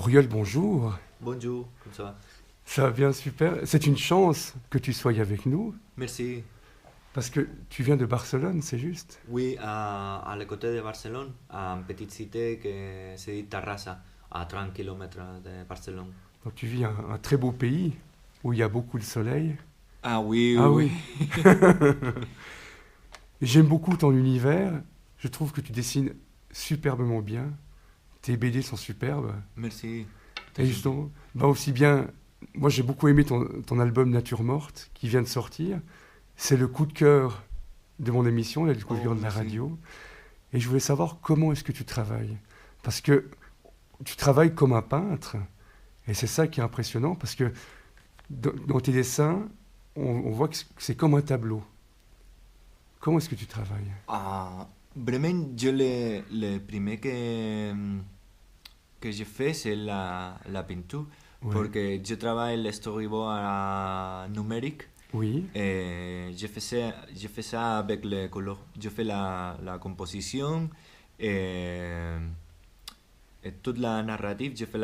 Auriol, bonjour. Bonjour, comme ça va? Ça va bien, super. C'est une chance que tu sois avec nous, Merci. parce que tu viens de Barcelone, c'est juste. Oui, à le côté de Barcelone, à une petite cité que se dit Terrassa, à 30 km de Barcelone. Donc tu vis un très beau pays où il y a beaucoup de soleil. Ah oui, Ah oui, oui. oui. J'aime beaucoup ton univers. Je trouve que tu dessines superbement bien. Tes BD sont superbes. Merci. T'es Et gentil. justement, bah aussi bien, moi j'ai beaucoup aimé ton album Nature Morte qui vient de sortir. C'est le coup de cœur de mon émission, la Oh, découverte de la merci. radio. Et je voulais savoir comment est-ce que tu travailles. Parce que tu travailles comme un peintre. Et c'est ça qui est impressionnant, parce que dans tes dessins, on voit que c'est comme un tableau. Comment est-ce que tu travailles? Ah, vraiment, le premier que j'ai fait, c'est la peinture. Ouais. Parce que je travaille le storyboard numérique. Oui. Je fais ça avec les couleurs. Je fais la composition et, et toute la narrative, je fais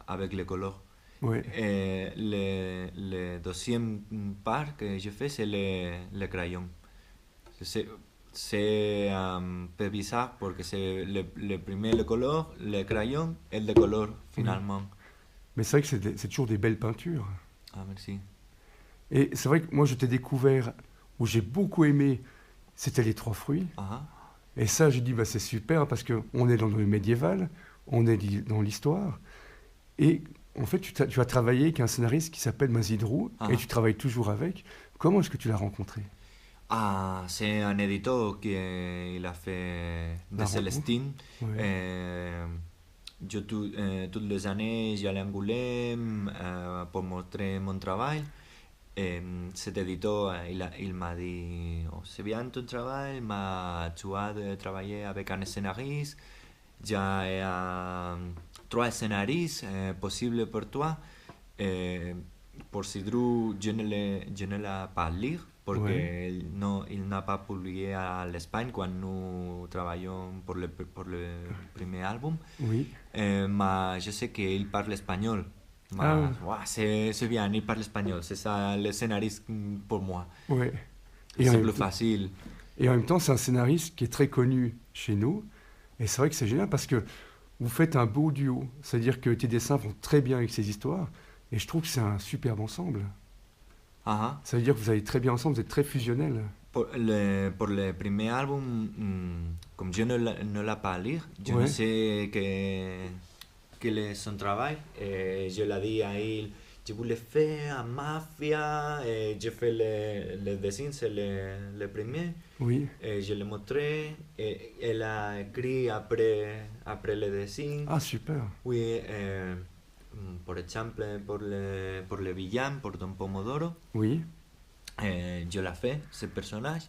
avec les couleurs. Ouais. Et le deuxième part que je fais, c'est le crayon. C'est, c'est un peu bizarre parce que c'est le premier le couleur, le crayon et le couleur Oui. finalement. Mais c'est vrai que c'est toujours des belles peintures. Ah, merci. Et c'est vrai que moi, je t'ai découvert, où j'ai beaucoup aimé, c'était les trois fruits. Ah, Et ça, j'ai dit, bah, c'est super, parce qu'on est dans le médiéval, on est dans l'histoire. Et en fait, tu as travaillé avec un scénariste qui s'appelle Mazidrou, et ah. tu travailles toujours avec. Comment est-ce que tu l'as rencontré? Ah, c'est un éditeur qui il a fait La de rencontre? Célestine. Ouais. Toutes les années, j'allais à Angoulême pour montrer mon travail. Et cet éditeur, il m'a dit, oh, c'est bien ton travail, mais tu as de travailler avec un scénariste. Il y a trois scénaristes possibles pour toi. Eh, por Sidru, je ne l'ai pas lu parce Ouais. il n'a pas publié à l'Espagne quand nous travaillons pour le premier album. Oui. Mais je sais qu'il parle espagnol. Mais Ah, ouais, c'est bien, il parle espagnol. C'est ça le scénariste pour moi. ouais. Et en C'est même plus temps, facile. et en même temps, c'est un scénariste qui est très connu chez nous. Et c'est vrai que c'est génial parce que vous faites un beau duo. C'est-à-dire que tes dessins vont très bien avec ces histoires. Et je trouve que c'est un superbe ensemble. Ajá. Ça veut dire que vous allez très bien ensemble, vous êtes très fusionnels. Por le primer álbum, comme je ne l'ai pas lu, je ne Ouais. sais quel est son travail. Je l'ai dit à il, je voulais faire un mafia, je fais le dessin, c'est le premier. Oui. Je l'ai montré, elle a écrit après le dessin. Ah, super. Oui, por exemple, pour le villano, pour Don Pomodoro. Oui. Je l'ai fait, ce personnage.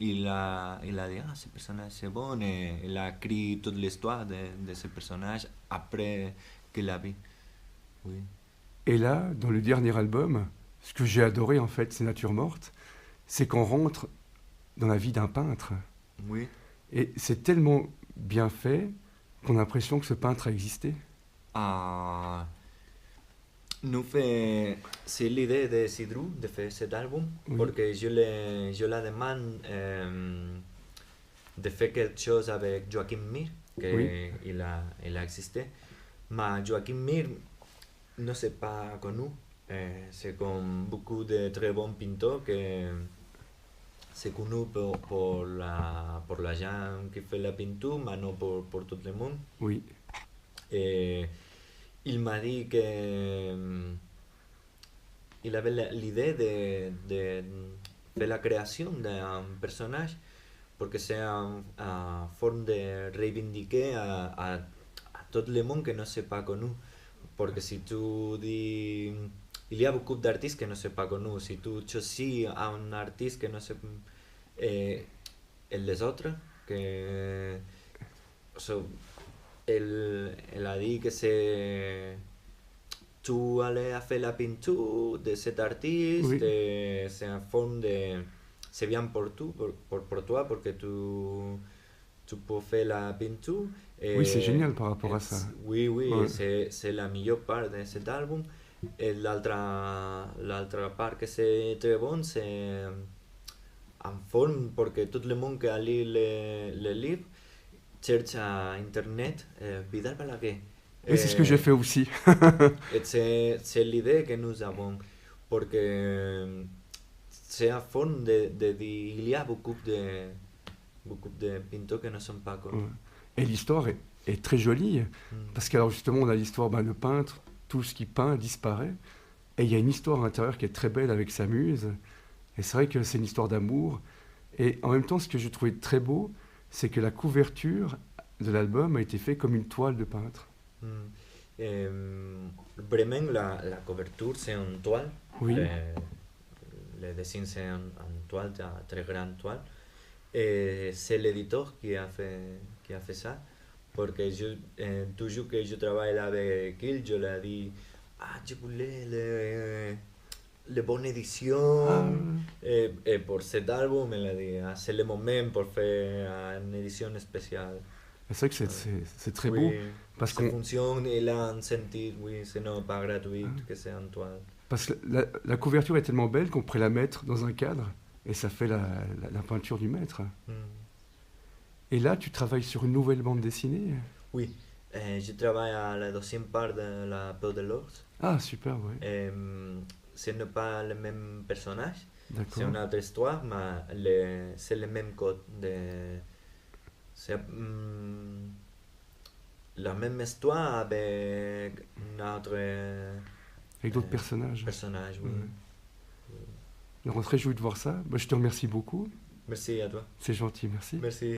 Il a dit, ah, ce personnage c'est bon. Il a écrit toute l'histoire de ce personnage après qu'il l'a vu. Oui. Et là, dans le dernier album, ce que j'ai adoré en fait, c'est Nature Morte, c'est qu'on rentre dans la vie d'un peintre. Oui. Et c'est tellement bien fait qu'on a l'impression que ce peintre a existé. Ah, nous fait, c'est l'idée de Sidru de faire cet album, Oui. parce que je la demande de faire quelque chose avec Joachim Mir, Oui. il a existé. Mais Joachim Mir ne s'est pas connu. C'est comme beaucoup de très bons pinteurs que c'est connu pour la gens qui fait la peinture, mais non pour tout le monde. Oui. Et il m'a dit que il avait l'idée de faire la création d'un personnage porque sea une forme de reivindiquer à tout le monde que no sepa con nous. Porque si tu dis... Il y a beaucoup d'artistes que no sepa con nous. Si tu choisis a un artiste que no sepa... el des autres, que... So, el a dit que c'est... Tu allais a faire la peinture de cet artiste, Oui. c'est une forme de... C'est bien pour toi, parce que tu peux faire la peinture Oui, c'est génial par rapport à ça. Oui, oui, Ouais. c'est la meilleure part de cet album. Et l'altra part que c'est très bon, c'est en forme, parce que tout le monde qui a lu le livre cherche à Internet Vidal Balaguer. Oui, c'est ce que j'ai fait aussi. Et c'est l'idée que nous avons, parce que c'est en forme de dire, il y a beaucoup de pinteurs qui ne sont pas Ouais. connus. Et l'histoire est très jolie, Mm. parce qu'alors justement, on a l'histoire, ben, le peintre, tout ce qui peint disparaît, et il y a une histoire à l'intérieur qui est très belle avec sa muse, et c'est vrai que c'est une histoire d'amour, et en même temps, ce que je trouvais très beau, c'est que la couverture de l'album a été faite comme une toile de peintre. Mm. Vraiment, la couverture, c'est une toile. Oui, Le dessin, c'est une toile, une très grande toile. Et c'est l'éditeur qui a fait ça. Parce que toujours que je travaille avec il, je lui ai dit, ah, je voulais les bonnes ah, éditions. Et pour cet album, il a dit, ah, c'est le moment pour faire une édition spéciale. c'est vrai que Ouais. c'est très beau, Oui, parce ça qu'on, fonctionne, il a un senti, oui, c'est non pas gratuit, que c'est en toile. parce que la couverture est tellement belle qu'on pourrait la mettre dans un cadre, et ça fait la peinture du maître. Mm. Et là, tu travailles sur une nouvelle bande dessinée? Oui, je travaille à la deuxième part de la Peau de l'Ours. Ah, super, ouais, Ce n'est pas le même personnage, c'est d'accord. une autre histoire, mais c'est le même code. C'est la même histoire avec un autre Avec d'autres personnages. personnage, oui. Ouais. Alors, on se réjouit de voir ça. Bah, je te remercie beaucoup. Merci à toi. C'est gentil, merci. Merci.